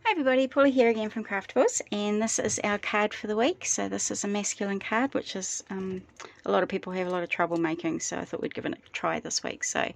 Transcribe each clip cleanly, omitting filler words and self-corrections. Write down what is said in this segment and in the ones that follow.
Hi everybody, Paula here again from Craftables, and this is our card for the week. So this is a masculine card, which is a lot of people have a lot of trouble making, so I thought we'd give it a try this week. So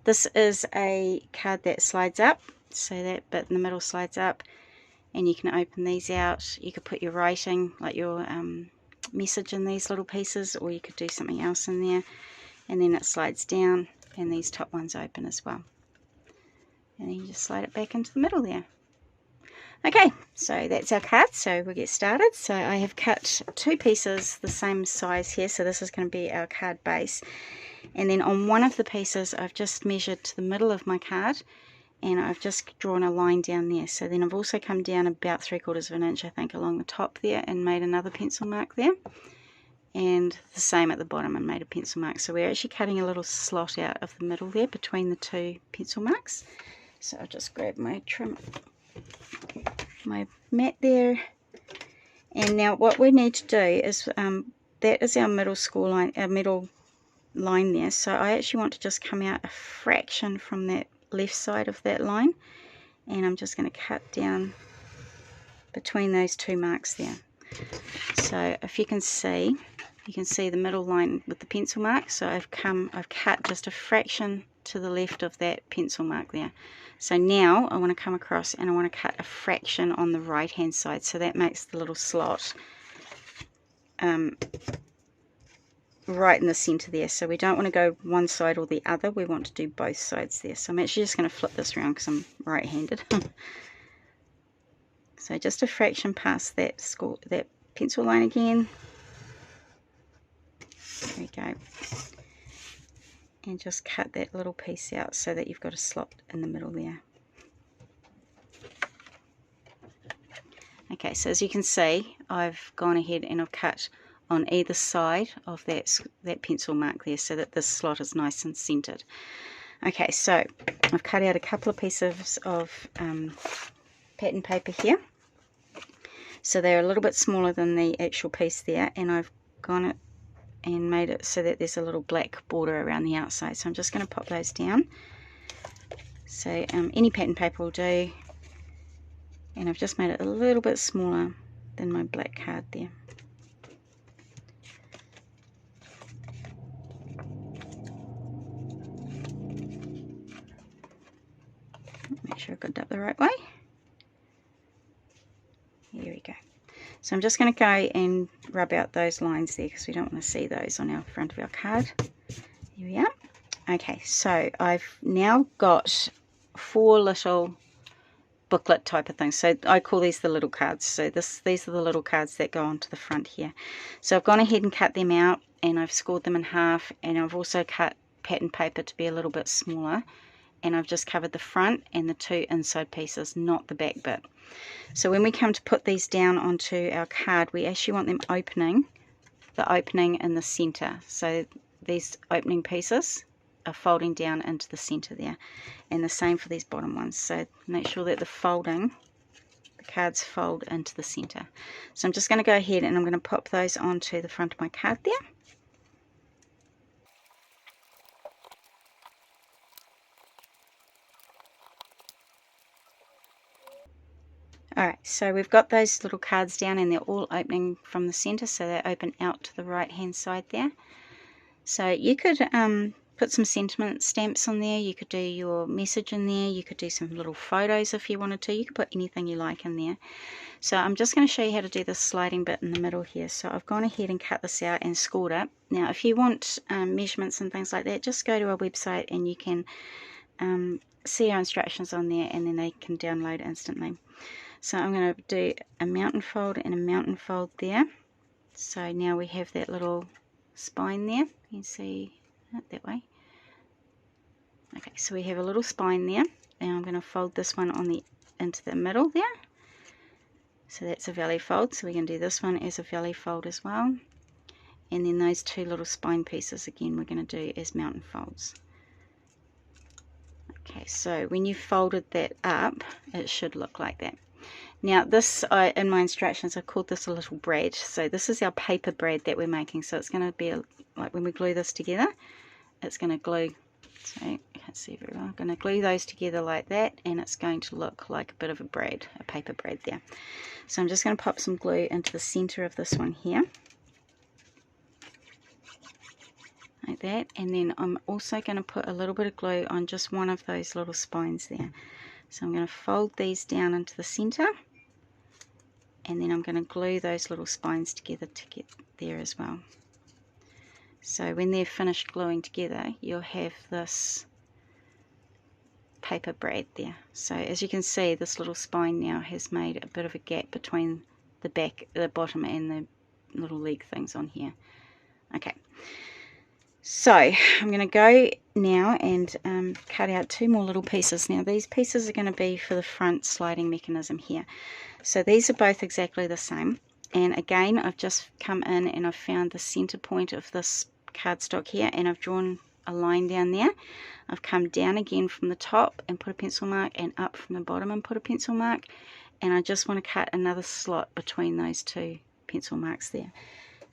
this is a card that slides up, so that bit in the middle slides up, and you can open these out. You could put your writing, like your message, in these little pieces, or you could do something else in there, and then it slides down, and these top ones open as well. And then you just slide it back into the middle there. Okay, so that's our card, so we'll get started. So I have cut two pieces the same size here, so this is going to be our card base. And then on one of the pieces I've just measured to the middle of my card, and I've just drawn a line down there. So then I've also come down about 3/4 of an inch, I think, along the top there, and made another pencil mark there. And the same at the bottom, and made a pencil mark. So we're actually cutting a little slot out of the middle there between the two pencil marks. So I'll just grab my my mat there, and now what we need to do is that is our middle score line, our middle line there. So I actually want to just come out a fraction from that left side of that line, and I'm just going to cut down between those two marks there. So if you can see the middle line with the pencil mark. So I've cut just a fraction to the left of that pencil mark there. So now I want to come across and I want to cut a fraction on the right hand side, so that makes the little slot right in the center there. So we don't want to go one side or the other, we want to do both sides there. So I'm actually just going to flip this around because I'm right-handed. So just a fraction past that pencil line again. There we go. And just cut that little piece out so that you've got a slot in the middle there. Okay, so as you can see, I've gone ahead and I've cut on either side of that pencil mark there, so that this slot is nice and centered. Okay, so I've cut out a couple of pieces of pattern paper here. So they're a little bit smaller than the actual piece there, and I've gone it and made it so that there's a little black border around the outside. So I'm just going to pop those down. So any pattern paper will do, and I've just made it a little bit smaller than my black card there. Make sure I've got it up the right way. Here we go. So I'm just going to go and rub out those lines there because we don't want to see those on our front of our card. Here we are. Okay, so I've now got 4 little booklet type of things. So I call these the little cards. So these are the little cards that go onto the front here. So I've gone ahead and cut them out, and I've scored them in half, and I've also cut pattern paper to be a little bit smaller, and I've just covered the front and the 2 inside pieces, not the back bit. So when we come to put these down onto our card, we actually want them opening, the opening in the center. So these opening pieces are folding down into the center there, and the same for these bottom ones. So make sure that the cards fold into the center. So I'm just going to go ahead and I'm going to pop those onto the front of my card there. Alright, so we've got those little cards down, and they're all opening from the center, so they open out to the right hand side there. So you could put some sentiment stamps on there, you could do your message in there, you could do some little photos if you wanted to, you could put anything you like in there. So I'm just going to show you how to do this sliding bit in the middle here. So I've gone ahead and cut this out and scored it. Now if you want measurements and things like that, just go to our website and you can see our instructions on there, and then they can download instantly. So I'm going to do a mountain fold and a mountain fold there. So now we have that little spine there. You can see it that way. Okay, so we have a little spine there, and I'm going to fold this one into the middle there. So that's a valley fold. So we can do this one as a valley fold as well. And then those 2 little spine pieces again we're going to do as mountain folds. Okay, so when you folded that up, it should look like that. Now this, in my instructions, I called this a little brad. So this is our paper brad that we're making. So it's going to be like when we glue this together, it's going to glue. So can't see very well. I'm going to glue those together like that, and it's going to look like a bit of a braid, a paper braid there. So I'm just going to pop some glue into the center of this one here, like that, and then I'm also going to put a little bit of glue on just one of those little spines there. So I'm going to fold these down into the center, and then I'm going to glue those little spines together to get there as well. So when they're finished gluing together, you'll have this paper braid there. So as you can see, this little spine now has made a bit of a gap between the back, the bottom, and the little leg things on here. Okay, so I'm going to go now and cut out 2 more little pieces. Now these pieces are going to be for the front sliding mechanism here. So these are both exactly the same, and again I've just come in and I've found the center point of this cardstock here, and I've drawn a line down there. I've come down again from the top and put a pencil mark, and up from the bottom and put a pencil mark, and I just want to cut another slot between those 2 pencil marks there.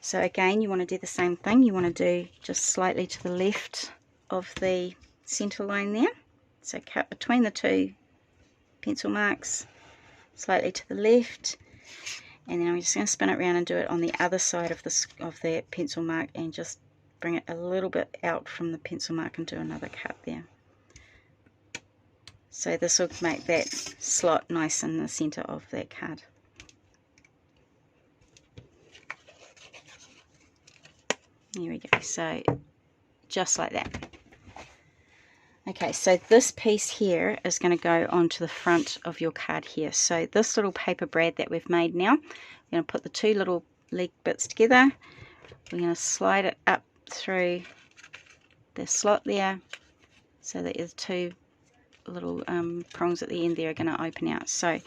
So again, you want to do the same thing. You want to do just slightly to the left of the center line there. So cut between the 2 pencil marks, slightly to the left, and then I'm just going to spin it around and do it on the other side of the pencil mark, and just bring it a little bit out from the pencil mark and do another cut there. So this will make that slot nice in the center of that card. There we go, so just like that. Okay, so this piece here is going to go onto the front of your card here. So this little paper braid that we've made now, we're going to put the 2 little leg bits together. We're going to slide it up through the slot there, so that the 2 little prongs at the end there are going to open out. So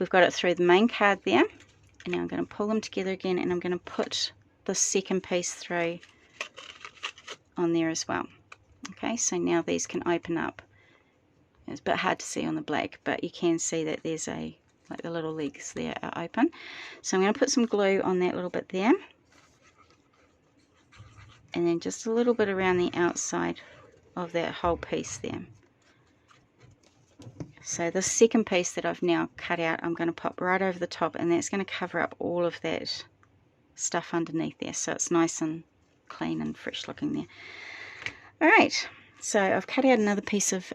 we've got it through the main card there, and now I'm going to pull them together again, and I'm going to put the second piece through on there as well. Okay, so now these can open up. It's a bit hard to see on the black, but you can see that there's like the little legs there are open. So I'm going to put some glue on that little bit there, and then just a little bit around the outside of that whole piece there. So the second piece that I've now cut out, I'm going to pop right over the top, and that's going to cover up all of that stuff underneath there, so it's nice and clean and fresh looking there. Alright, so I've cut out another piece of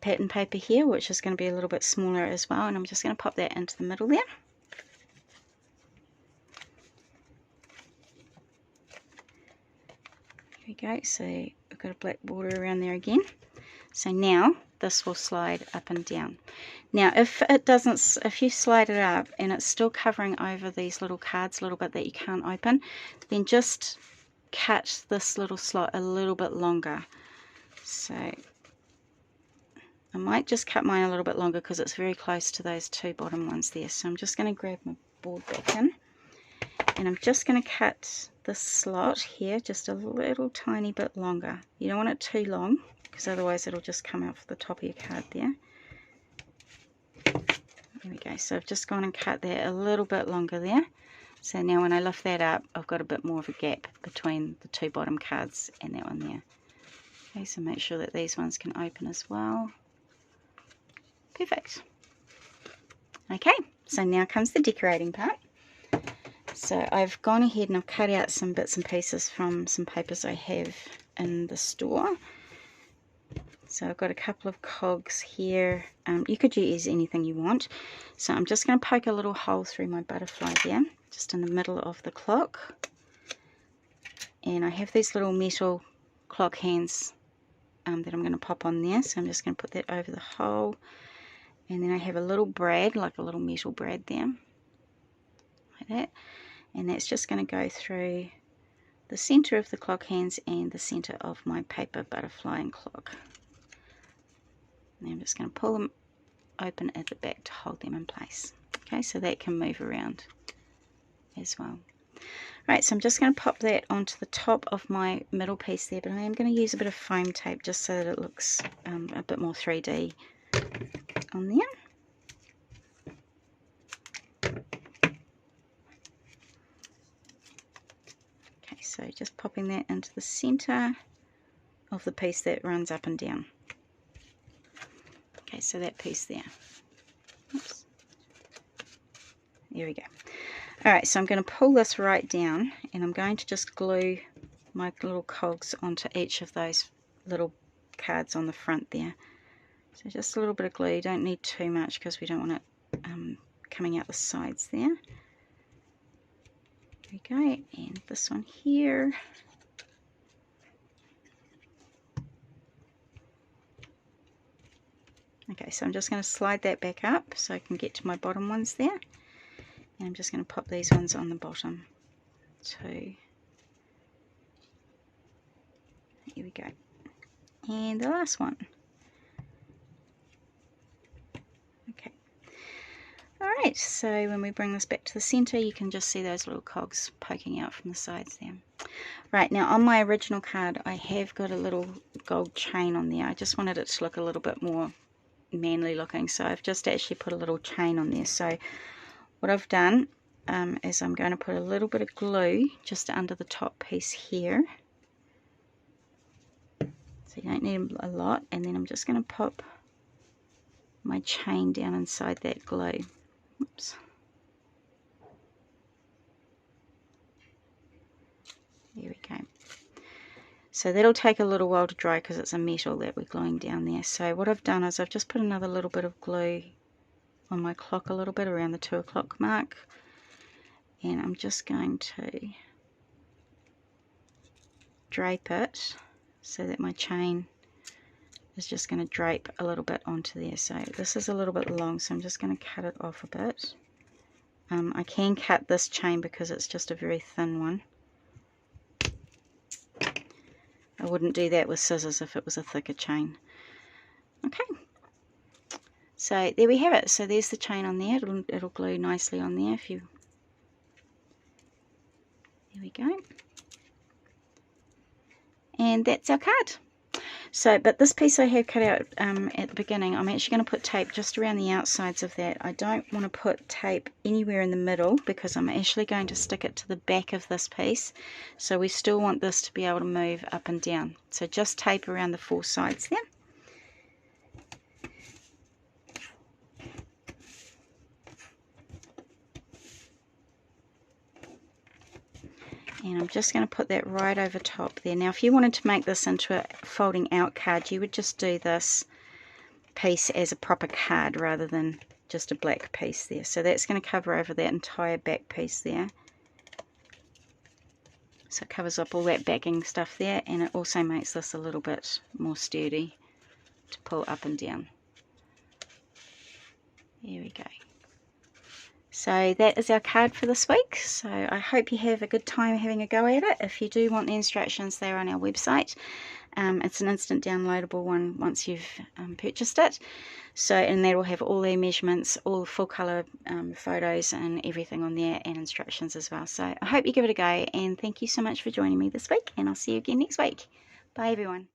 pattern paper here, which is going to be a little bit smaller as well, and I'm just going to pop that into the middle there. Here we go, so I've got a black border around there again. So now this will slide up and down. Now if you slide it up and it's still covering over these little cards a little bit that you can't open, then just cut this little slot a little bit longer. So I might just cut mine a little bit longer because it's very close to those 2 bottom ones there. So I'm just going to grab my board back in, and I'm just going to cut this slot here just a little tiny bit longer. You don't want it too long, because otherwise it'll just come out for the top of your card there. There we go, so I've just gone and cut that a little bit longer there. So now when I lift that up, I've got a bit more of a gap between the 2 bottom cards and that one there. Okay, so make sure that these ones can open as well. Perfect. Okay, so now comes the decorating part. So I've gone ahead and I've cut out some bits and pieces from some papers I have in the store. So I've got a couple of cogs here. You could use anything you want. So I'm just going to poke a little hole through my butterfly there, just in the middle of the clock. And I have these little metal clock hands that I'm going to pop on there. So I'm just going to put that over the hole. And then I have a little brad, like a little metal brad there, like that. And that's just going to go through the center of the clock hands and the center of my paper butterfly and clock. And I'm just going to pull them open at the back to hold them in place. Okay, so that can move around as well. Right, so I'm just going to pop that onto the top of my middle piece there, but I am going to use a bit of foam tape just so that it looks a bit more 3D on there. Okay, so just popping that into the center of the piece that runs up and down. Okay, so that piece there. Oops. There we go. Alright, so I'm going to pull this right down, and I'm going to just glue my little cogs onto each of those little cards on the front there. So just a little bit of glue, you don't need too much because we don't want it coming out the sides there. There we go, and this one here. Okay, so I'm just going to slide that back up so I can get to my bottom ones there. And I'm just going to pop these ones on the bottom too. Here we go. And the last one. Okay. Alright, so when we bring this back to the center, you can just see those little cogs poking out from the sides there. Right, now on my original card, I have got a little gold chain on there. I just wanted it to look a little bit more manly looking, so I've just actually put a little chain on there. So what I've done is I'm going to put a little bit of glue just under the top piece here. So you don't need a lot, and then I'm just going to pop my chain down inside that glue. Oops. There we go. So that'll take a little while to dry because it's a metal that we're gluing down there. So what I've done is I've just put another little bit of glue on my clock a little bit around the 2 o'clock mark, and I'm just going to drape it so that my chain is just going to drape a little bit onto there. So this is a little bit long, so I'm just going to cut it off a bit. I can cut this chain because it's just a very thin one. I wouldn't do that with scissors if it was a thicker chain. Okay, so there we have it. So there's the chain on there. It'll glue nicely on there if you... There we go. And that's our card. So, but this piece I have cut out at the beginning, I'm actually going to put tape just around the outsides of that. I don't want to put tape anywhere in the middle because I'm actually going to stick it to the back of this piece. So we still want this to be able to move up and down. So just tape around the 4 sides there. And I'm just going to put that right over top there. Now if you wanted to make this into a folding out card, you would just do this piece as a proper card rather than just a black piece there. So that's going to cover over that entire back piece there. So it covers up all that backing stuff there, and it also makes this a little bit more sturdy to pull up and down. There we go. So that is our card for this week. So I hope you have a good time having a go at it. If you do want the instructions, they're on our website. It's an instant downloadable one once you've purchased it. So, and that will have all their measurements, all full colour photos and everything on there, and instructions as well. So I hope you give it a go, and thank you so much for joining me this week, and I'll see you again next week. Bye everyone.